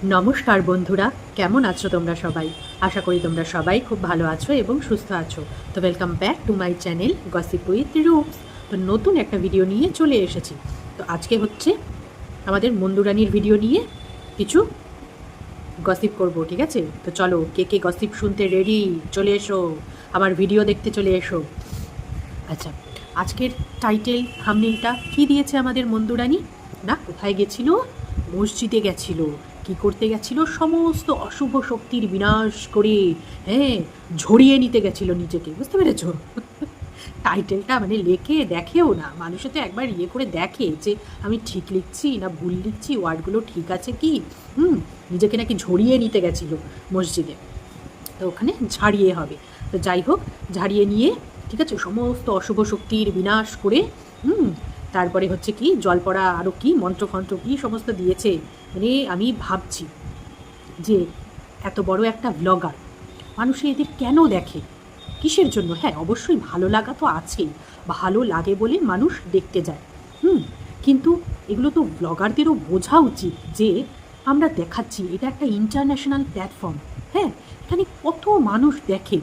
নমস্কার বন্ধুরা, কেমন আছো তোমরা সবাই? আশা করি তোমরা সবাই খুব ভালো আছো এবং সুস্থ আছো। তো welcome back to my channel gossip with Roops. তো নতুন একটা ভিডিও নিয়ে চলে এসেছি। তো আজকে হচ্ছে আমাদের মন্দুরানির ভিডিও নিয়ে কিছু গসিপ করব, ঠিক আছে? তো চলো, কে কে গসিপ শুনতে রেডি চলে এসো, আমার ভিডিও দেখতে চলে এসো। আচ্ছা, আজকের টাইটেল থাম্বনেইলটা কী দিয়েছে আমাদের মন্দুরানি? না, কোথায় গেছিল? মসজিদে গেছিল। কি করতে গেছিল? সমস্ত অশুভ শক্তির বিনাশ করে, হ্যাঁ, ঝরিয়ে নিতে গেছিল নিজেকে, বুঝতে পেরেছ? টাইটেলটা মানে লেখে দেখেও না, মানুষে তো একবার ইয়ে করে দেখে যে আমি ঠিক লিখছি না ভুল লিখছি, ওয়ার্ডগুলো ঠিক আছে কি। নিজেকে নাকি ঝরিয়ে নিতে গেছিল মসজিদে। তো ওখানে ঝাড়িয়ে হবে। তো যাই হোক, ঝাড়িয়ে নিয়ে, ঠিক আছে, সমস্ত অশুভ শক্তির বিনাশ করে তারপরে হচ্ছে কি জল পড়া আরও কি মন্ত্রফন্ত্র কী সমস্ত দিয়েছে। মানে আমি ভাবছি যে এত বড় একটা ব্লগার, মানুষে এদের কেন দেখে, কিসের জন্য? হ্যাঁ, অবশ্যই ভালো লাগা তো আছেই, ভালো লাগে বলে মানুষ দেখতে যায়। কিন্তু এগুলো তো ব্লগারদেরও বোঝা উচিত যে আমরা দেখাচ্ছি, এটা একটা ইন্টারন্যাশনাল প্ল্যাটফর্ম। হ্যাঁ, এখানে কত মানুষ দেখে,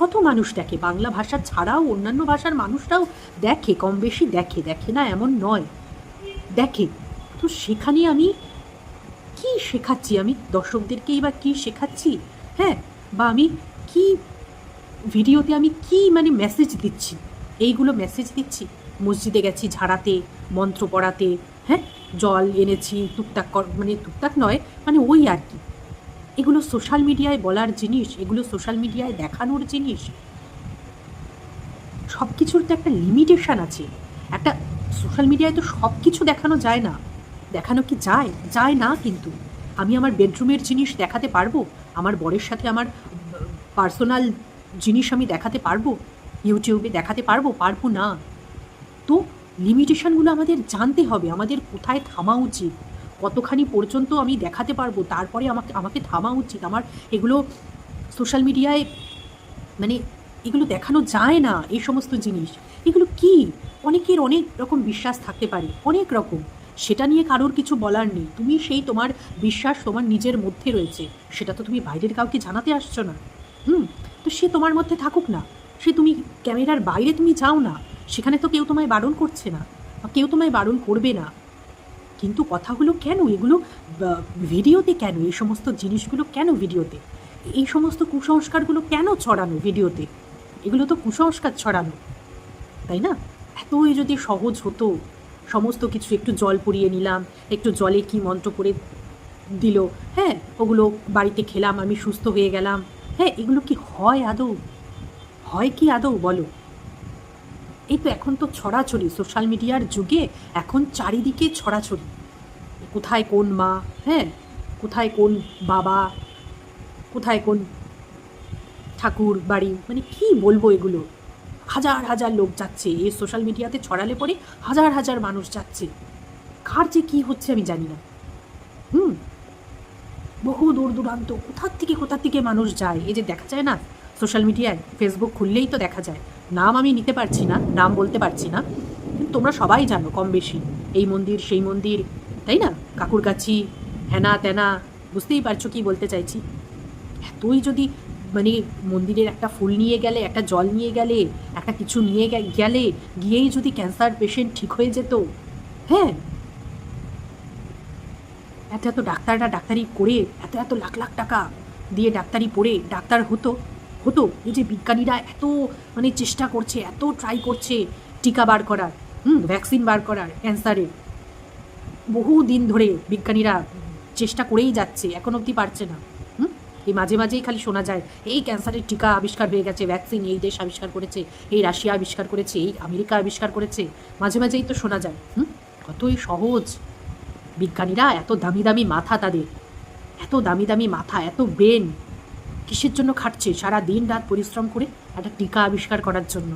কত মানুষ দেখে, বাংলা ভাষা ছাড়াও অন্যান্য ভাষার মানুষরাও দেখে, কম বেশি দেখে, দেখে না এমন নয়, দেখে। তো সেখানে আমি কি শেখাচ্ছি? আমি দর্শকদেরকেই বা কী শেখাচ্ছি? হ্যাঁ, বা আমি কি ভিডিওতে আমি কি মানে মেসেজ দিচ্ছি? এইগুলো মেসেজ দিচ্ছি। মসজিদে গেছি ঝাড়াতে, মন্ত্র পড়াতে, হ্যাঁ, জল এনেছি, টুকটাক মানে টুকটাক নয়, মানে ওই আর কি। এগুলো সোশ্যাল মিডিয়ায় বলার জিনিস, এগুলো সোশ্যাল মিডিয়ায় দেখানোর জিনিস। সব কিছুর তো একটা লিমিটেশান আছে। একটা সোশ্যাল মিডিয়ায় তো সব কিছু দেখানো যায় না। দেখানো কি যায়? যায় না। কিন্তু আমি আমার বেডরুমের জিনিস দেখাতে পারবো? আমার বরের সাথে আমার পার্সোনাল জিনিস আমি দেখাতে পারবো? ইউটিউবে দেখাতে পারবো? পারবো না। তো লিমিটেশানগুলো আমাদের জানতে হবে, আমাদের কোথায় থামা উচিত, কতখানি পর্যন্ত আমি দেখাতে পারবো, তারপরে আমাকে থামা উচিত। আমার এগুলো সোশ্যাল মিডিয়ায় মানে এগুলো দেখানো যায় না, এই সমস্ত জিনিস। এগুলো কি? অনেকের অনেক রকম বিশ্বাস থাকতে পারে, অনেক রকম। সেটা নিয়ে কারোর কিছু বলার নেই। তুমি সেই তোমার বিশ্বাস তোমার নিজের মধ্যে রয়েছে, সেটা তো তুমি বাইরের কাউকে জানাতে আসছো না। তো সে তোমার মধ্যে থাকুক না, সে তুমি ক্যামেরার বাইরে তুমি যাও না, সেখানে তো কেউ তোমায় বারণ করছে না, বা কেউ তোমায় বারণ করবে না। কিন্তু কথাগুলো কেন এগুলো ভিডিওতে? কেন এই সমস্ত জিনিসগুলো কেন ভিডিওতে? এই সমস্ত কুসংস্কারগুলো কেন ছড়ানো ভিডিওতে? এগুলো তো কুসংস্কার ছড়ানো, তাই না? এতই যদি সহজ হতো সমস্ত কিছু, একটু জল পরিয়ে নিলাম, একটু জলে কি মন্ত্র করে দিল, হ্যাঁ, ওগুলো বাড়িতে খেলাম, আমি সুস্থ হয়ে গেলাম। হ্যাঁ, এগুলো কি হয় আদৌ? হয় কি আদৌ বলো? এই তো এখন তো ছড়াছড়ি, সোশ্যাল মিডিয়ার যুগে এখন চারিদিকে ছড়াছড়ি। কোথায় কোন মা, হ্যাঁ, কোথায় কোন বাবা, কোথায় কোন ঠাকুর বাড়ি, মানে কি বলবো এগুলো। হাজার হাজার লোক যাচ্ছে, এই সোশ্যাল মিডিয়াতে ছড়ালে পরে হাজার হাজার মানুষ যাচ্ছে। কার যে কী হচ্ছে আমি জানি না। বহু দূর দূরান্ত কোথার থেকে মানুষ যায়, এই যে দেখা যায় না সোশ্যাল মিডিয়ায়, ফেসবুক খুললেই তো দেখা যায়। নাম আমি নিতে পারছি না, নাম বলতে পারছি না, কিন্তু তোমরা সবাই জানো কম বেশি, এই মন্দির সেই মন্দির, তাই না? কাকুর কাছি, হ্যানা ত্যানা, বুঝতেই পারছো কি বলতে চাইছি। এতই যদি মানে মন্দিরের একটা ফুল নিয়ে গেলে, একটা জল নিয়ে গেলে, একটা কিছু নিয়ে গেলে, গিয়েই যদি ক্যান্সার পেশেন্ট ঠিক হয়ে যেত, হ্যাঁ, এত এত ডাক্তাররা ডাক্তারি করে, এত এত লাখ লাখ টাকা দিয়ে ডাক্তারি পড়ে ডাক্তার হতো, এই যে বিজ্ঞানীরা এত মানে চেষ্টা করছে, এত ট্রাই করছে টিকা বার করার, ভ্যাকসিন বার করার ক্যান্সারের, বহু দিন ধরে বিজ্ঞানীরা চেষ্টা করেই যাচ্ছে, এখন অবধি পারছে না। এই মাঝে মাঝেই খালি শোনা যায় এই ক্যান্সারের টিকা আবিষ্কার হয়ে গেছে, ভ্যাকসিন এই দেশ আবিষ্কার করেছে, এই রাশিয়া আবিষ্কার করেছে, এই আমেরিকা আবিষ্কার করেছে, মাঝে মাঝেই তো শোনা যায়। কতই সহজ। বিজ্ঞানীরা এত দামি দামি মাথা, তাদের এত দামি দামি মাথা, এত ব্রেন, কিসের জন্য খাটছে সারা দিন রাত পরিশ্রম করে একটা টিকা আবিষ্কার করার জন্য।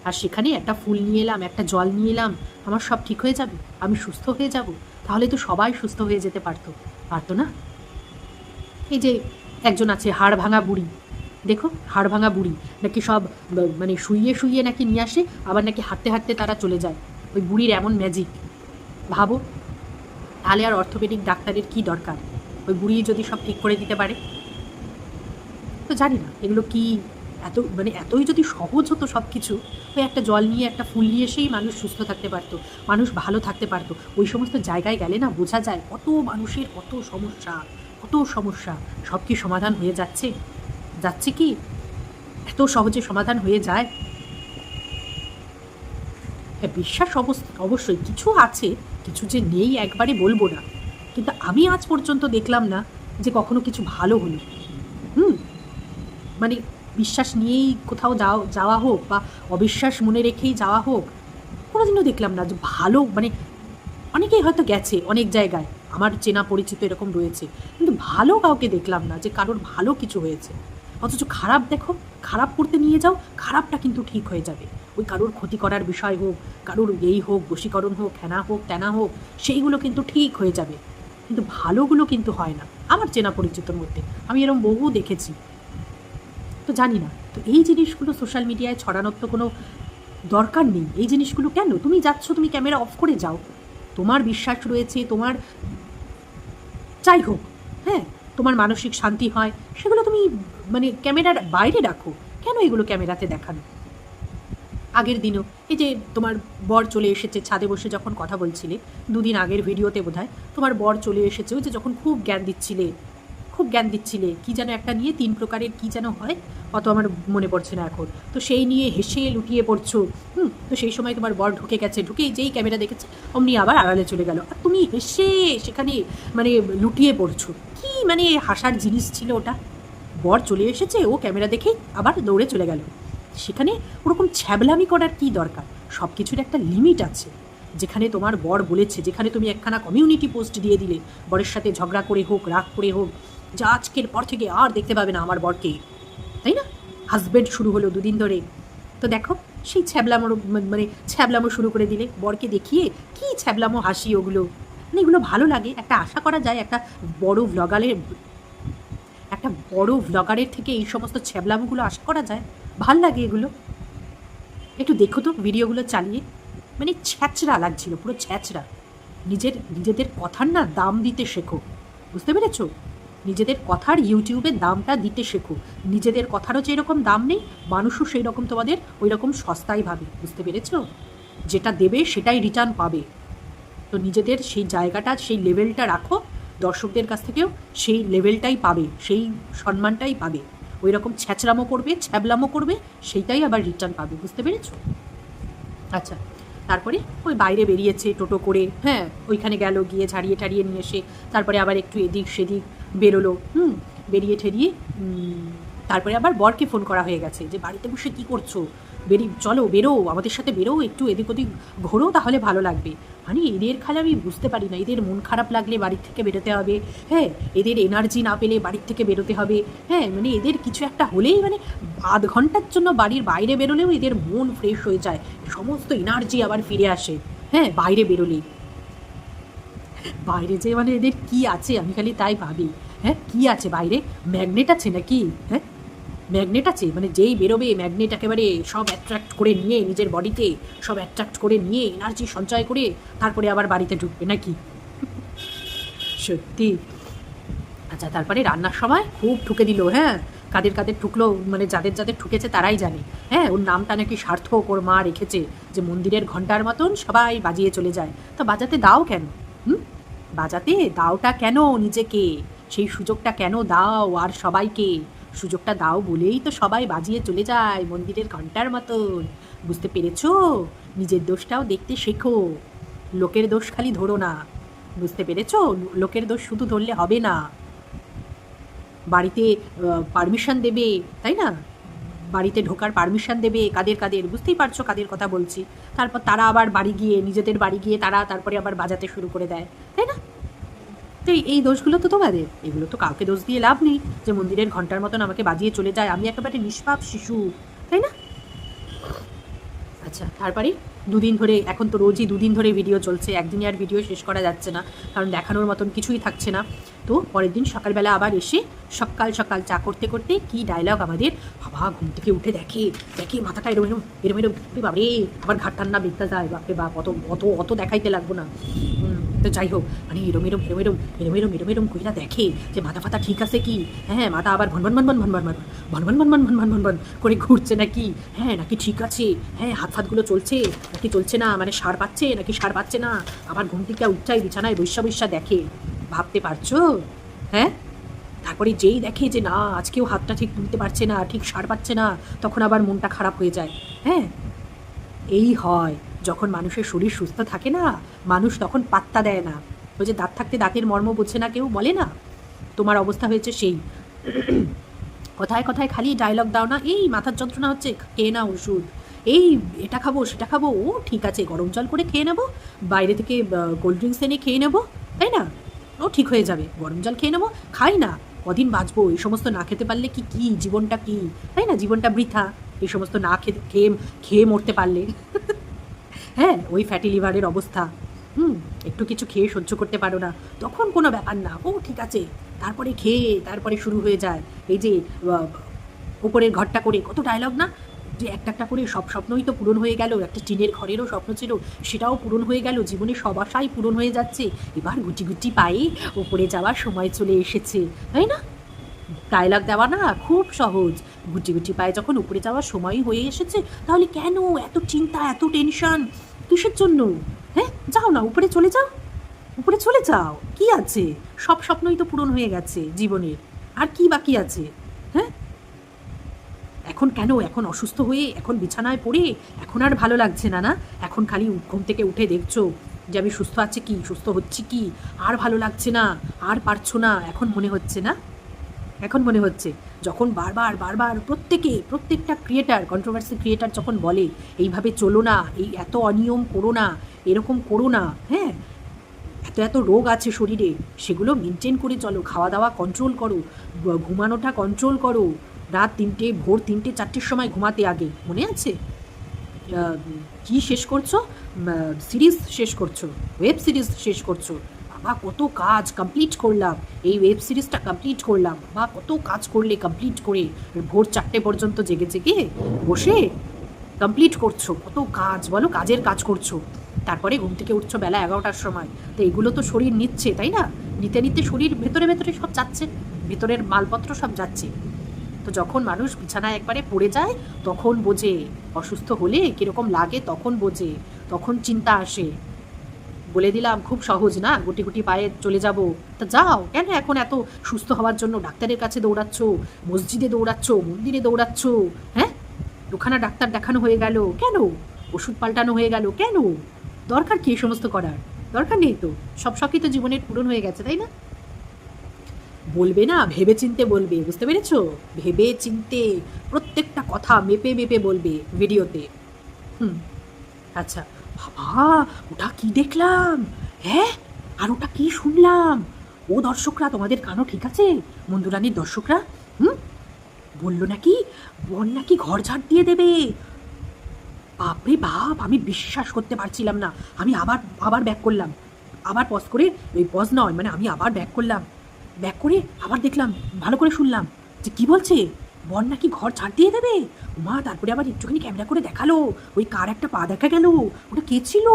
আর সেখানে একটা ফুল নিয়ে এলাম, একটা জল নিয়ে এলাম, আমার সব ঠিক হয়ে যাবে, আমি সুস্থ হয়ে যাব। তাহলে তো সবাই সুস্থ হয়ে যেতে পারতো না? এই যে একজন আছে হাড় ভাঙা বুড়ি, দেখো হাড় ভাঙা বুড়ি নাকি সব মানে শুইয়ে শুইয়ে নাকি নিয়ে আসে, আবার নাকি হাঁটতে হাঁটতে তারা চলে যায়। ওই বুড়ির এমন ম্যাজিক, ভাবো। তাহলে আর অর্থোপেডিক ডাক্তারের কি দরকার? ওই বুড়ি যদি সব ঠিক করে দিতে পারে। তো জানি না এগুলো কি, এতই যদি সহজ হতো সব কিছু, ওই একটা জল নিয়ে একটা ফুল নিয়ে এসেই মানুষ সুস্থ থাকতে পারতো, মানুষ ভালো থাকতে পারতো। ওই সমস্ত জায়গায় গেলে না বোঝা যায় কত মানুষের কত সমস্যা, কত সমস্যা। সব কি সমাধান হয়ে যাচ্ছে? যাচ্ছে কি? এত সহজে সমাধান হয়ে যায়? হ্যাঁ, বিশ্বাস অবশ্যই কিছু আছে, কিছু যে নেই একবারে বলবো না, কিন্তু আমি আজ পর্যন্ত দেখলাম না যে কখনো কিছু ভালো হলো। হুম মানে বিশ্বাস নিয়েই কোথাও যাওয়া হোক বা অবিশ্বাস মনে রেখেই যাওয়া হোক, কোনোদিনও দেখলাম না যে ভালো, অনেকেই হয়তো গেছে অনেক জায়গায়, আমার চেনা পরিচিত এরকম রয়েছে, কিন্তু ভালো কাউকে দেখলাম না যে কারোর ভালো কিছু হয়েছে। অথচ খারাপ দেখো, খারাপ করতে নিয়ে যাও, খারাপটা কিন্তু ঠিক হয়ে যাবে। ওই কারোর ক্ষতি করার বিষয় হোক, কারোর এই হোক, বশীকরণ হোক, হ্যানা হোক, ত্যানা হোক, সেইগুলো কিন্তু ঠিক হয়ে যাবে, কিন্তু ভালোগুলো কিন্তু হয় না আমার চেনা পরিচিতর মধ্যে। আমি এরকম বহু দেখেছি। তো জানি না, তো এই জিনিসগুলো সোশ্যাল মিডিয়ায় ছড়ানোর তো কোনো দরকার নেই। এই জিনিসগুলো কেন? তুমি যাচ্ছ, তুমি ক্যামেরা অফ করে যাও, তোমার বিশ্বাস রয়েছে, তোমার যাই হোক, হ্যাঁ, তোমার মানসিক শান্তি হয়, সেগুলো তুমি ক্যামেরার বাইরে রাখো। কেন এগুলো ক্যামেরাতে দেখানো? আগের দিনও এই যে তোমার বর চলে এসেছে, ছাদে বসে যখন কথা বলছিলে, দুদিন আগের ভিডিওতে বোধহয় তোমার বর চলে এসেছে, ওই যে যখন খুব জ্ঞান দিচ্ছিলে কী যেন একটা নিয়ে, 3 প্রকারের কী যেন হয়, অত আমার মনে পড়ছে না এখন। তো সেই নিয়ে হেসে লুটিয়ে পড়ছো। তো সেই সময় তোমার বর ঢুকে গেছে, ঢুকেই যেই ক্যামেরা দেখেছে অমনি আবার আড়ালে চলে গেল, আর তুমি হেসে সেখানে লুটিয়ে পড়ছো। কি হাসার জিনিস ছিল ওটা? বর চলে এসেছে, ও ক্যামেরা দেখেই আবার দৌড়ে চলে গেল। সেখানে ওরকম ছ্যাবলামি করার কি দরকার? সব কিছুর একটা লিমিট আছে। যেখানে তোমার বর বলেছে, যেখানে তুমি একখানা কমিউনিটি পোস্ট দিয়ে দিলে, বরের সাথে ঝগড়া করে হোক, রাগ করে হোক, যা আজকের পর থেকে আর দেখতে পাবে না আমার বরকে, তাই না? হাজব্যান্ড শুরু হলো 2 দিন ধরে। তো দেখো, সেই ছ্যাবলামো শুরু করে দিলে বরকে দেখিয়ে। কি ছ্যাবলামো হাসি ওগুলো! এগুলো ভালো লাগে? একটা আশা করা যায় একটা বড় ভ্লগারের থেকে এই সমস্ত ছ্যাবলামোগুলো আশা করা যায়। ভাল লাগে এগুলো। একটু দেখো তো ভিডিওগুলো চালিয়ে, ছ্যাঁচড়া লাগছিল, পুরো ছ্যাঁচড়া। নিজেদের কথার না দাম দিতে শেখো, বুঝতে পেরেছো? নিজেদের কথার ইউটিউবে দামটা দিতে শেখো। নিজেদের কথারও যেরকম দাম নেই, মানুষও সেই রকম তোমাদের ওই রকম সস্তাই ভাবে, বুঝতে পেরেছো? যেটা দেবে সেটাই রিটার্ন পাবে। তো নিজেদের সেই জায়গাটা, সেই লেভেলটা রাখো, দর্শকদের কাছ থেকেও সেই লেভেলটাই পাবে, সেই সম্মানটাই পাবে। ওই রকম ছ্যাঁচড়ামো করবে, ছ্যাবলামো করবে, সেইটাই আবার রিটার্ন পাবে, বুঝতে পেরেছো? আচ্ছা, তারপরে ওই বাইরে বেরিয়েছে টোটো করে, হ্যাঁ, ওইখানে গেল, গিয়ে ঝাড়িয়ে টাড়িয়ে নিয়ে এসে তারপরে আবার একটু এদিক সেদিক বেরোলো। বেরিয়ে ঠেরিয়ে তারপরে আবার বরকে ফোন করা হয়ে গেছে যে বাড়িতে বসে কী করছো, চলো বেরো, আমাদের সাথে বেরো, একটু এদিক ওদিক ঘোরো, তাহলে ভালো লাগবে। এদের খালি আমি বুঝতে পারি না, এদের মন খারাপ লাগলে বাড়ির থেকে বেরোতে হবে, হ্যাঁ, এদের এনার্জি না পেলে বাড়ির থেকে বেরোতে হবে, হ্যাঁ, এদের কিছু একটা হলেই আধ ঘন্টার জন্য বাড়ির বাইরে বেরোলেও এদের মন ফ্রেশ হয়ে যায়, সমস্ত এনার্জি আবার ফিরে আসে, হ্যাঁ, বাইরে বেরোলেই। বাইরে যে এদের কি আছে, আমি খালি তাই ভাবি। হ্যাঁ, কি আছে বাইরে? ম্যাগনেট আছে নাকি? হ্যাঁ, ম্যাগনেট আছে, যেই বেরোবে ম্যাগনেট একেবারে সব অ্যাট্রাক্ট করে নিয়ে, নিজের বডিতে সব অ্যাট্রাক্ট করে নিয়ে এনার্জি সঞ্চয় করে তারপরে আবার বাড়িতে ঢুকবে নাকি? সত্যি। আচ্ছা, তারপরে রান্নার সময় খুব ঠুকে দিল, হ্যাঁ, কাদের ঠুকলো, যাদের ঠুকেছে তারাই জানে। হ্যাঁ, ওর নামটা নাকি সার্থক ওর মা রেখেছে, যে মন্দিরের ঘন্টার মতন সবাই বাজিয়ে চলে যায়। তো বাজাতে দাও কেন? বাজাতে দাওটা কেন নিজেকে? সেই সুযোগটা কেন দাও আর সবাইকে? সুযোগটা দাও বলেই তো সবাই বাজিয়ে চলে যায় মন্দিরের ঘন্টার মতন, বুঝতে পেরেছো? নিজের দোষটাও দেখতে শেখো, লোকের দোষ খালি ধরো না, বুঝতে পেরেছো? লোকের দোষ শুধু ধরলে হবে না। বাড়িতে পারমিশন দেবে, তাই না? বাড়িতে ঢোকার পারমিশন দেবে কাদের, বুঝতেই পারছো কাদের কথা বলছি। তারপর তারা আবার নিজেদের বাড়ি গিয়ে তারা তারপরে আবার বাজাতে শুরু করে দেয়, তাই না? তো এই দোষগুলো তো তোমাদের, এগুলো তো কাউকে দোষ দিয়ে লাভ নেই যে মন্দিরের ঘন্টার মতন আমাকে বাজিয়ে চলে যায়, আমি একেবারে নিষ্পাপ শিশু, তাই না? আচ্ছা, তারপরে 2 দিন ধরে, এখন তো রোজই 2 দিন ধরে ভিডিও চলছে, একদিনে আর ভিডিও শেষ করা যাচ্ছে না, কারণ দেখানোর মতন কিছুই থাকছে না। তো পরের দিন সকালবেলা আবার এসে সকাল সকাল চা করতে করতে কি ডায়লগ আমাদের! বাবা ঘুম থেকে উঠে দেখে মাথাটা এরম বাবরে, আবার ঘাট টান্না বেঁধতে যায়, বাপরে বাপ, অত দেখাইতে লাগবো না। তো যাই হোক, মানে এরম কইরা দেখে যে মাথা ফাতা ঠিক আছে কি, হ্যাঁ মাথা আবার ভন করে ঘুরছে নাকি, হ্যাঁ নাকি ঠিক আছে, হ্যাঁ হাত ফাতগুলো চলছে নাকি চলছে না, মানে সার পাচ্ছে নাকি সার পাচ্ছে না। আবার ঘুম থেকে উঠটাই বিছানায় বৈশা দেখে। ভাবতে পারছো? হ্যাঁ, তারপরে যেই দেখে যে না আজকেও হাতটা ঠিক তুলতে পারছে না, ঠিক সার পাচ্ছে না, তখন আবার মনটা খারাপ হয়ে যায়। হ্যাঁ, এই হয় যখন মানুষের শরীর সুস্থ থাকে না, মানুষ তখন পাত্তা দেয় না। ওই যে দাঁত থাকতে দাঁতের মর্ম বোঝে না কেউ বলে না, তোমার অবস্থা হয়েছে সেই। কথায় কথায় খালি ডায়লগ দাও না, এই মাথার যন্ত্রণা হচ্ছে খেয়ে না ওষুধ, এই এটা খাবো সেটা খাবো, ও ঠিক আছে গরম জল করে খেয়ে নেবো, বাইরে থেকে কোল্ড ড্রিঙ্কস এনে খেয়ে নেবো, তাই না, ও ঠিক হয়ে যাবে, গরম জল খেয়ে নেবো, খাই না, কদিন বাঁচবো, এই সমস্ত না খেতে পারলে কি জীবনটা কি, তাই না, জীবনটা বৃথা, এই সমস্ত না খেয়ে খেয়ে মরতে পারলে। হ্যাঁ, ওই ফ্যাটি লিভারের অবস্থা। একটু কিছু খেয়ে সহ্য করতে পারো না, তখন কোনো ব্যাপার না, ও ঠিক আছে, তারপরে খেয়ে তারপরে শুরু হয়ে যায় এই যে উপরের ঘরটা করে কত ডায়লগ না, যে একটা করে সব স্বপ্নই তো পূরণ হয়ে গেল, একটা টিনের ঘরেরও স্বপ্ন ছিল সেটাও পূরণ হয়ে গেল, জীবনে সব আশাই পূরণ হয়ে যাচ্ছে, এবার গুটি গুটি পায়ে উপরে যাওয়ার সময় চলে এসেছে, তাই না। ডায়লগ দেওয়া না খুব সহজ, গুটি গুটি পায়ে যখন উপরে যাওয়ার সময় হয়ে এসেছে, তাহলে কেন এত চিন্তা এত টেনশন কিসের জন্য? হ্যাঁ, যাও না উপরে চলে যাও, উপরে চলে যাও, কি আছে, সব স্বপ্নই তো পূরণ হয়ে গেছে জীবনের, আর কি বাকি আছে? হ্যাঁ, এখন কেন, এখন অসুস্থ হয়ে এখন বিছানায় পড়ে এখন আর ভালো লাগছে না, না এখন খালি ঘুম থেকে উঠে দেখছো যে আমি সুস্থ আছি কি, সুস্থ হচ্ছি কি, আর ভালো লাগছে না, আর পারছো না, এখন মনে হচ্ছে না, এখন মনে হচ্ছে যখন বারবার প্রত্যেকটা ক্রিয়েটার, কন্ট্রোভার্সি ক্রিয়েটার যখন বলে এইভাবে চলো না, এই এত অনিয়ম করো না, এরকম করো না, হ্যাঁ এত রোগ আছে শরীরে, সেগুলো মেনটেন করে চলো, খাওয়া দাওয়া কন্ট্রোল করো, ঘুমানোটা কন্ট্রোল করো, রাত 3টে ভোর 3টে 4টের সময় ঘুমাতে, আগে মনে আছে কি শেষ করছো, সিরিজ শেষ করছো, ওয়েব সিরিজ শেষ করছো, বাবা কত কাজ কমপ্লিট করলাম, এই ওয়েব সিরিজটা কমপ্লিট করলাম, বা কত কাজ করলে কমপ্লিট করে, ভোর 4টে পর্যন্ত জেগে বসে কমপ্লিট করছো, কত কাজ বলো, কাজের কাজ করছো, তারপরে ঘুম থেকে উঠছো বেলা 11টার সময়, তো এগুলো তো শরীর নিচ্ছে, তাই না, নিতে শরীর ভেতরে সব যাচ্ছে, ভেতরের মালপত্র সব যাচ্ছে। তো যখন মানুষ বিছানায় একবারে পড়ে যায় তখন বোঝে, অসুস্থ হলে কীরকম লাগে তখন বোঝে, তখন চিন্তা আসে। বলে দিলাম খুব সহজ না, গুটি গুটি পায়ে চলে যাব, তা যাও কেন এখন এত সুস্থ হওয়ার জন্য ডাক্তারের কাছে দৌড়াচ্ছ, মসজিদে দৌড়াচ্ছ, মন্দিরে দৌড়াচ্ছ, হ্যাঁ দুখানা ডাক্তার দেখানো হয়ে গেল কেন, ওষুধ পাল্টানো হয়ে গেল কেন, দরকার কি এই সমস্ত করার, দরকার নেই তো, সব শখই তো জীবনের পূরণ হয়ে গেছে, তাই না। বলবে না ভেবে চিনতে বলবে, বুঝতে পেরেছো, ভেবে চিনতে প্রত্যেকটা কথা মেপে বলবে ভিডিওতে। আচ্ছা, বাবা ওটা কি দেখলাম, হ্যাঁ আর ওটা কি শুনলাম, ও দর্শকরা তোমাদের কানও ঠিক আছে, মন্দুরানির দর্শকরা, বললো নাকি বল নাকি ঘর ঝাড় দিয়ে দেবে, বাপরে বাপ, আমি বিশ্বাস করতে পারছিলাম না, আমি আবার ব্যাক করলাম, আবার পজ করে, ওই পজ নয় মানে আমি আবার ব্যাক করলাম, ব্যাক করে আবার দেখলাম, ভালো করে শুনলাম যে কি বলছে, বর নাকি ঘর ছাড় দিয়ে দেবে, মা তারপরে আবার একটুখানি ক্যামেরা করে দেখালো, ওই কার একটা পা দেখা গেল, ওটা কে ছিল,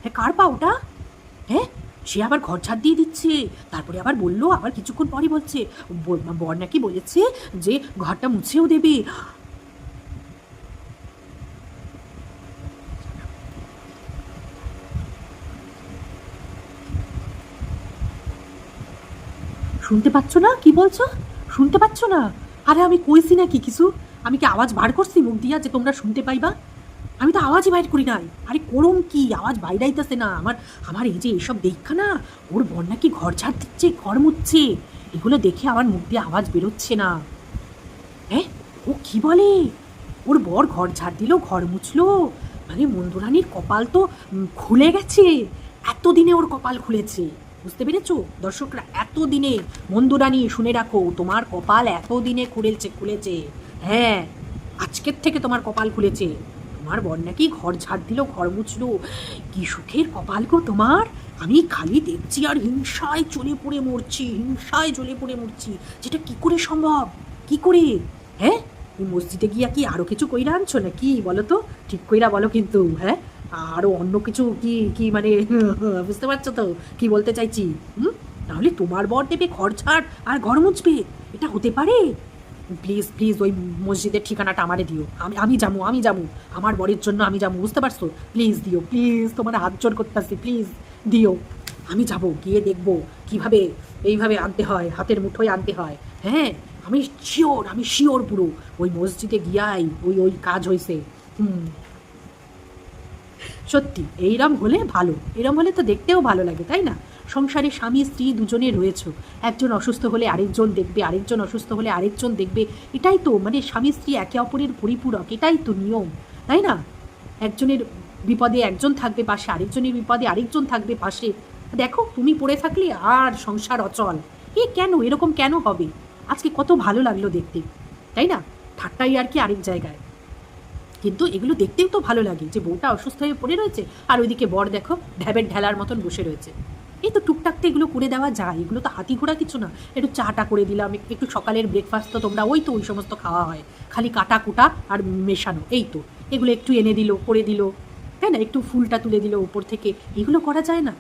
হ্যাঁ কার পা ওটা, হ্যাঁ সে আবার ঘর ছাড় দিয়ে দিচ্ছে, তারপরে আবার বললো, আবার কিছুক্ষণ পরই বলছে বর নাকি বলেছে যে ঘরটা মুছেও দেবে। শুনতে পাচ্ছ না কি বলছো, শুনতে পাচ্ছ না, আরে আমি কইছি নাকি কিছু, আমি কি আওয়াজ বার করছি মুখ দিয়া যে তোমরা শুনতে পাইবা, আমি তো আওয়াজই বাইর করি নাই, আরে করম কি আওয়াজ বাইরাইতেছে না আমার এই যে এইসব দেখা না, ওর বর নাকি ঘর ঝাড় দিচ্ছে, ঘর মুছছে, এগুলো দেখে আমার মুখ দিয়ে আওয়াজ বেরোচ্ছে না। হ্যাঁ, ও কি বলে, ওর বর ঘর ঝাড় দিল, ঘর মুছলো, মানে মন্দুরানির কপাল তো খুলে গেছে, এতদিনে ওর কপাল খুলেছে, বুঝতে পেরেছো দর্শকরা, এতদিনে মন্দুরানি শুনে রাখো, তোমার কপাল এতদিনে খুলেছে, হ্যাঁ আজকের থেকে তোমার কপাল খুলেছে, তোমার বর নাকি ঘর ঝাড় দিল, ঘর মুছলো, কি সুখের কপাল গো তোমার, আমি খালি দেখছি আর হিংসায় জ্বলে পড়ে মরছি, যেটা কি করে সম্ভব, কি করে, হ্যাঁ এই মসজিদে গিয়া কি আরো কিছু কইরা আনছো নাকি বলো তো, ঠিক কইরা বলো কিন্তু, হ্যাঁ আরও অন্য কিছু কি কি মানে বুঝতে পারছো তো কি বলতে চাইছি? তাহলে তোমার বর দেবে ঘর ঝাড় আর ঘর মুছবে? এটা হতে পারে? প্লিজ প্লিজ ওই মসজিদের ঠিকানাটা আমারে দিও, আমি যাবো আমার বরের জন্য আমি যাবো, বুঝতে পারছো? প্লিজ দিও, প্লিজ, তোমার হাত জোর করতেছি, প্লিজ দিও। আমি যাব, গিয়ে দেখবো কিভাবে এইভাবে আনতে হয়, হাতের মুঠোয় আনতে হয়। হ্যাঁ, আমি শিওর পুরো ওই মসজিদে গিয়াই ওই ওই কাজ হয়েছে। সত্যি এইরম হলে ভালো, এরম হলে তো দেখতেও ভালো লাগে, তাই না? সংসারে স্বামী স্ত্রী দুজনে রয়েছে, একজন অসুস্থ হলে আরেকজন দেখবে, আরেকজন অসুস্থ হলে আরেকজন দেখবে। এটাই তো মানে স্বামী স্ত্রী একে অপরের পরিপূরক, এটাই তো নিয়ম, তাই না? একজনের বিপদে একজন থাকবে পাশে, আরেকজনের বিপদে আরেকজন থাকবে পাশে। দেখো তুমি পড়ে থাকলে আর সংসার অচল। কেন এরকম কেন হবে? আজকে কত ভালো লাগলো দেখতে, তাই না? ঠাট্টাই আর কি আরেক জায়গায়, কিন্তু এগুলো দেখতেও তো ভালো লাগে যে বউটা অসুস্থ হয়ে পড়ে রয়েছে আর ওইদিকে বর দেখো ঢ্যাবের ঢেলার মতন বসে রয়েছে। এই তো টুকটাক তো এগুলো করে দেওয়া যায়, এগুলো তো হাতি ঘোড়া কিছু না। একটু চাটা করে দিলাম, একটু সকালের ব্রেকফাস্ট তো তোমরা ওই তো ওই সমস্ত খাওয়া হয়, খালি কাটা কুটা আর মেশানো, এই তো এগুলো একটু এনে দিল করে দিল, তাই না? একটু ফুলটা তুলে দিল উপর থেকে, এগুলো করা যায় না?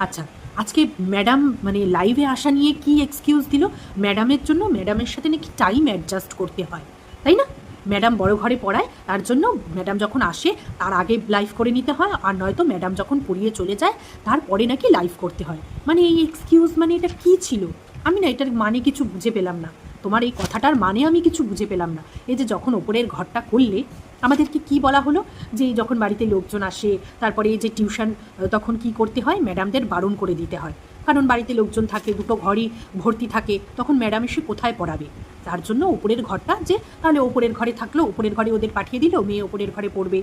আচ্ছা, আজকে ম্যাডাম মানে লাইভে আসা নিয়ে কি এক্সকিউজ দিল ম্যাডামের জন্য? ম্যাডামের সাথে নাকি টাইম অ্যাডজাস্ট করতে হয়, তাই না? ম্যাডাম বড় ঘরে পড়ায়, তার জন্য ম্যাডাম যখন আসে তার আগে লাইভ করে নিতে হয়, আর নয়তো ম্যাডাম যখন পড়িয়ে চলে যায় তারপরে নাকি লাইভ করতে হয়। মানে এই এক্সকিউজ মানে এটা কী ছিল? আমি না এটার মানে কিছু বুঝে পেলাম না, তোমার এই কথাটার মানে আমি কিছু বুঝে পেলাম না। এই যে যখন ওপরের ঘরটা করলে আমাদেরকে কি বলা হলো যে যখন বাড়িতে লোকজন আসে তারপরে এই যে টিউশন, তখন কি করতে হয়? ম্যাডামদের বারণ করে দিতে হয়, কারণ বাড়িতে লোকজন থাকে, দুটো ঘরই ভর্তি থাকে, তখন ম্যাডাম এসে কোথায় পড়াবে? তার জন্য ওপরের ঘরটা, যে তাহলে ওপরের ঘরে থাকলো, ওপরের ঘরে ওদের পাঠিয়ে দিল, মেয়ে ওপরের ঘরে পড়বে,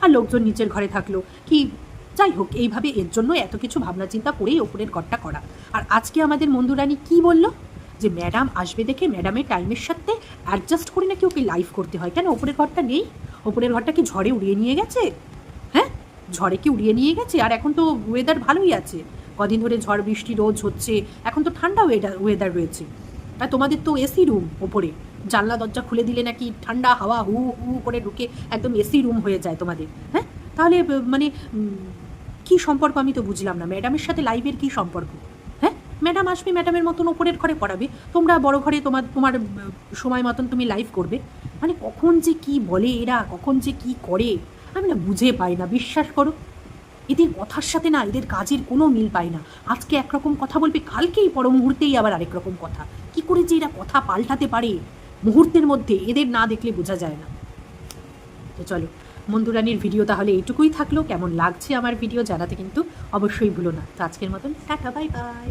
আর লোকজন নিচের ঘরে থাকলো কি। যাই হোক, এইভাবে এর জন্য এত কিছু ভাবনা চিন্তা করেই ওপরের ঘরটা করা। আর আজকে আমাদের মন্দুরানী কি বলল যে ম্যাডাম আসবে দেখে ম্যাডামের টাইমের সাথে অ্যাডজাস্ট করে নাকি ওকে লাইভ করতে হয়। কেন ওপরের ঘরটা নেই? ওপরের ঘরটা কি ঝড়ে উড়িয়ে নিয়ে গেছে? হ্যাঁ, ঝড়ে কি উড়িয়ে নিয়ে গেছে? আর এখন তো ওয়েদার ভালোই আছে, কদিন ধরে ঝড় বৃষ্টি রোজ হচ্ছে, এখন তো ঠান্ডা ওয়েদার রয়েছে। আর তোমাদের তো এসি রুম ওপরে, জানলা দরজা খুলে দিলে নাকি ঠান্ডা হাওয়া হু হু করে ঢুকে একদম এসি রুম হয়ে যায় তোমাদের। হ্যাঁ, তাহলে মানে কী সম্পর্ক আমি তো বুঝলাম না, ম্যাডামের সাথে লাইভের কী সম্পর্ক? হ্যাঁ, ম্যাডাম আসবে, ম্যাডামের মতন ওপরের ঘরে পড়াবে, তোমরা বড় ঘরে তোমার তোমার সময় মতন তুমি লাইভ করবে। মানে কখন যে কি বলে এরা, কখন যে কি করে আমি না বুঝে পাই না, বিশ্বাস করো। এদের কথার সাথে না এদের কাজের কোনো মিল পাই না। আজকে একরকম কথা বলবে, কালকেই পর মুহূর্তেই আবার আরেক রকম কথা। কি করে যে এরা কথা পাল্টাতে পারে মুহূর্তের মধ্যে, এদের না দেখলে বোঝা যায় না। তো চলো, মন্দুরানীর ভিডিও তাহলে এইটুকুই থাকলো। কেমন লাগছে আমার ভিডিও জানাতে কিন্তু অবশ্যই ভুলো না। তো আজকের মতন টাটা, বাই বাই।